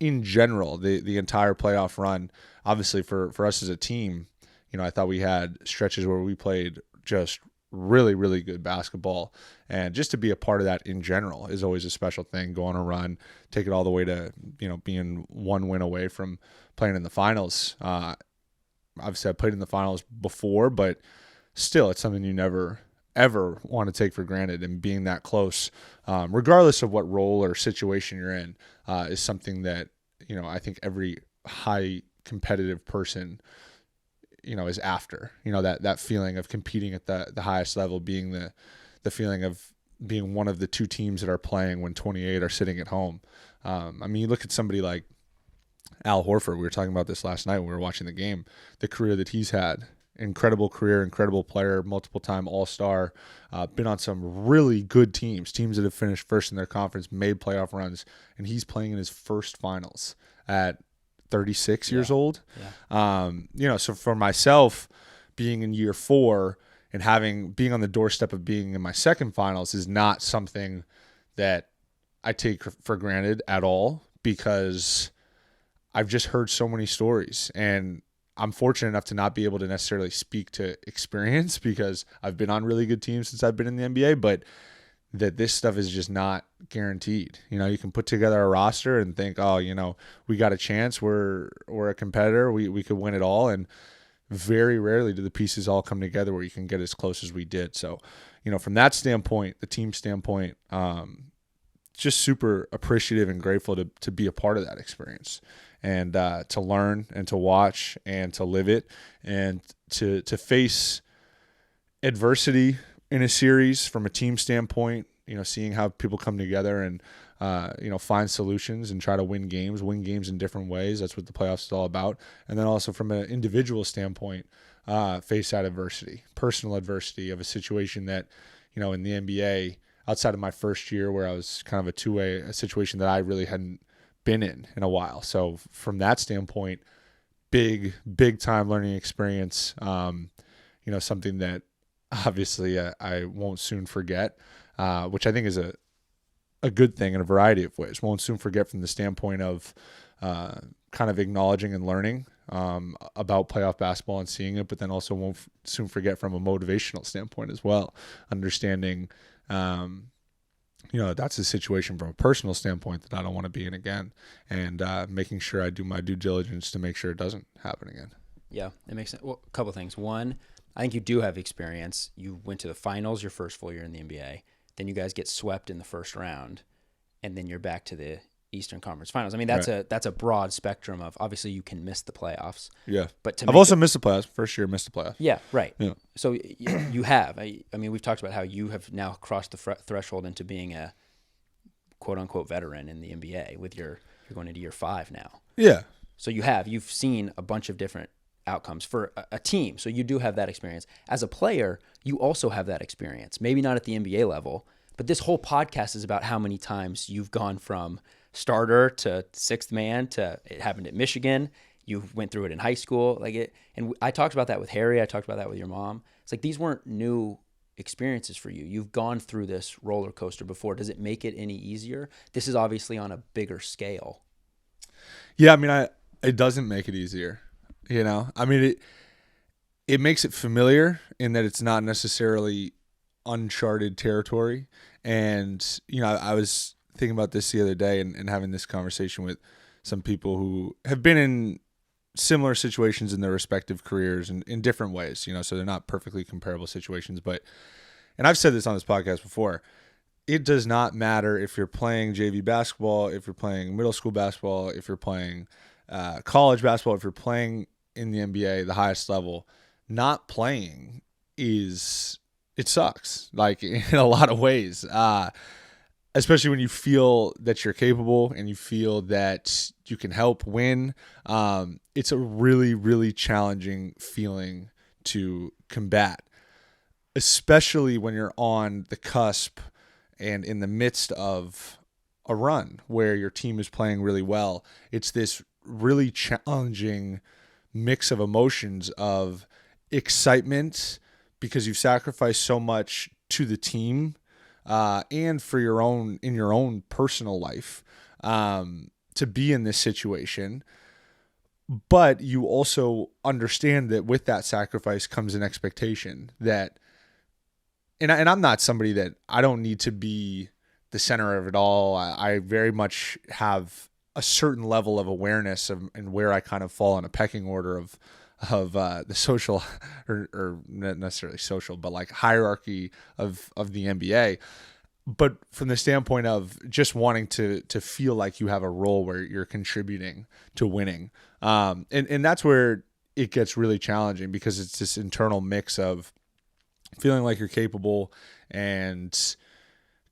in general, the entire playoff run, obviously for us as a team, I thought we had stretches where we played just really, really good basketball. And just to be a part of that in general is always a special thing. Go on a run, take it all the way to, being one win away from playing in the finals. Obviously, I played in the finals before, but still, it's something you never, ever want to take for granted. And being that close, regardless of what role or situation you're in, is something that, I think every high competitive person is after, that feeling of competing at the highest level, being the feeling of being one of the two teams that are playing when 28 are sitting at home. You look at somebody like Al Horford. We were talking about this last night when we were watching the game, the career that he's had. Incredible career, incredible player, multiple-time All-Star, been on some really good teams that have finished first in their conference, made playoff runs, and he's playing in his first finals at 36 years old. Yeah. So for myself, being in year 4 and being on the doorstep of being in my second finals is not something that I take for granted at all, because I've just heard so many stories, and I'm fortunate enough to not be able to necessarily speak to experience because I've been on really good teams since I've been in the NBA, but that this stuff is just not guaranteed. You can put together a roster and think, we got a chance. We're a competitor. We could win it all. And very rarely do the pieces all come together where you can get as close as we did. So, from that standpoint, the team standpoint, just super appreciative and grateful to be a part of that experience, and to learn and to watch and to live it, and to face adversity in a series from a team standpoint, seeing how people come together and, find solutions and try to win games in different ways. That's what the playoffs is all about. And then also from an individual standpoint, face that adversity, personal adversity of a situation that, in the NBA, outside of my first year where I was kind of a two-way, a situation that I really hadn't been in a while. So from that standpoint, big time learning experience, something that obviously I won't soon forget, which I think is a good thing in a variety of ways. Won't soon forget from the standpoint of kind of acknowledging and learning about playoff basketball and seeing it, but then also won't soon forget from a motivational standpoint as well, understanding that's a situation from a personal standpoint that I don't want to be in again, and making sure I do my due diligence to make sure it doesn't happen again. Yeah, it makes sense. Well, a couple of things. One, I think you do have experience. You went to the finals your first full year in the NBA. Then you guys get swept in the first round, and then you're back to the Eastern Conference Finals. That's a broad spectrum of, obviously you can miss the playoffs. Yeah, but I've also missed the playoffs. First year, missed the playoffs. Yeah, right. Yeah. So you have. We've talked about how you have now crossed the threshold into being a quote unquote veteran in the NBA. You're going into year 5 now. Yeah. So you've seen a bunch of different outcomes for a team. So you do have that experience. As a player, you also have that experience. Maybe not at the NBA level, but this whole podcast is about how many times you've gone from starter to sixth man to it happened at Michigan. You went through it in high school, and I talked about that with Harry. I talked about that with your mom. It's like these weren't new experiences for you. You've gone through this roller coaster before. Does it make it any easier? This is obviously on a bigger scale. Yeah, it doesn't make it easier. It makes it familiar in that it's not necessarily uncharted territory. And, I was thinking about this the other day and having this conversation with some people who have been in similar situations in their respective careers and in different ways, so they're not perfectly comparable situations. But, and I've said this on this podcast before, it does not matter if you're playing JV basketball, if you're playing middle school basketball, if you're playing college basketball, if you're playing in the NBA, the highest level, not playing it sucks, in a lot of ways, especially when you feel that you're capable and you feel that you can help win. It's a really, really challenging feeling to combat, especially when you're on the cusp and in the midst of a run where your team is playing really well. It's this really challenging mix of emotions of excitement because you've sacrificed so much to the team and for in your own personal life. to be in this situation. But you also understand that with that sacrifice comes an expectation that, and I'm not somebody that I don't need to be the center of it all. I very much have a certain level of awareness of and where I kind of fall in a pecking order of the social or not necessarily social, but like hierarchy of the NBA. But from the standpoint of just wanting to feel like you have a role where you're contributing to winning, and that's where it gets really challenging, because it's this internal mix of feeling like you're capable and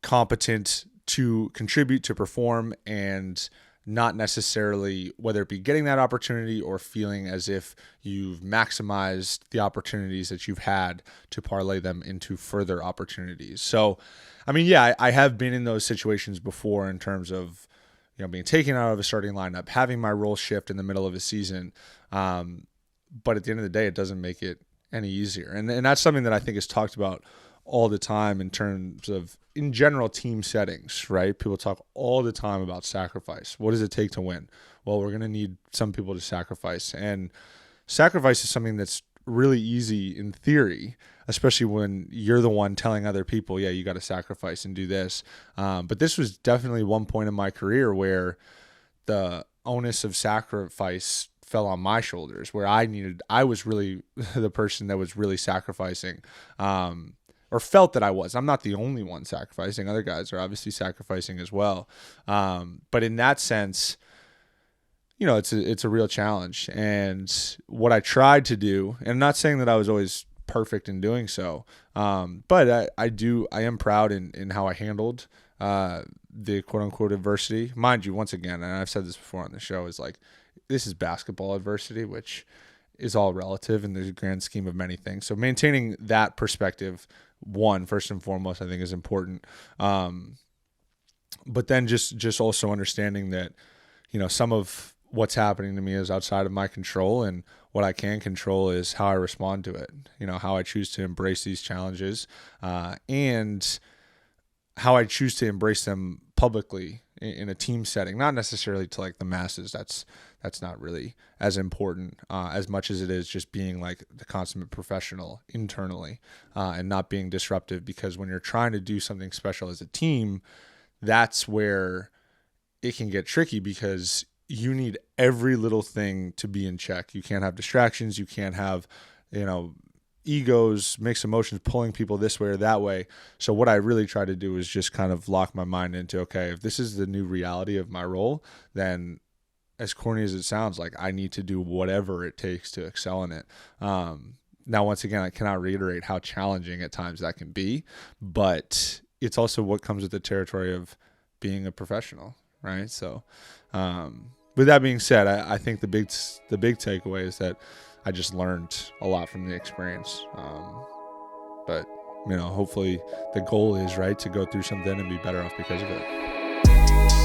competent to contribute, to perform, and not necessarily whether it be getting that opportunity or feeling as if you've maximized the opportunities that you've had to parlay them into further opportunities. So, I mean, yeah, I have been in those situations before in terms of, being taken out of a starting lineup, having my role shift in the middle of a season. But at the end of the day, it doesn't make it any easier. And that's something that I think is talked about all the time in terms of, in general, team settings, right? People talk all the time about sacrifice. What does it take to win? Well, we're going to need some people to sacrifice. And sacrifice is something that's really easy in theory, especially when you're the one telling other people, yeah, you got to sacrifice and do this. But this was definitely one point in my career where the onus of sacrifice fell on my shoulders, where I was really the person that was really sacrificing, or felt that I was. I'm not the only one sacrificing. Other guys are obviously sacrificing as well. But in that sense, it's a real challenge. And what I tried to do, and I'm not saying that I was always perfect in doing so, but I am proud in how I handled the quote unquote adversity. Mind you, once again, and I've said this before on the show, is like, this is basketball adversity, which is all relative in the grand scheme of many things. So maintaining that perspective, first and foremost, I think is important. But then just also understanding that, some of what's happening to me is outside of my control, and what I can control is how I respond to it. How I choose to embrace these challenges, and how I choose to embrace them publicly in a team setting, not necessarily to like the masses. That's not really as important as much as it is just being like the consummate professional internally, and not being disruptive, because when you're trying to do something special as a team, that's where it can get tricky, because you need every little thing to be in check. You can't have distractions. You can't have, egos, mixed emotions, pulling people this way or that way. So what I really try to do is just kind of lock my mind into, okay, if this is the new reality of my role, then as corny as it sounds, like, I need to do whatever it takes to excel in it. Now, once again, I cannot reiterate how challenging at times that can be, but it's also what comes with the territory of being a professional, right? So, with that being said, I think the big takeaway is that I just learned a lot from the experience. But, hopefully the goal is, right, to go through something and be better off because of it.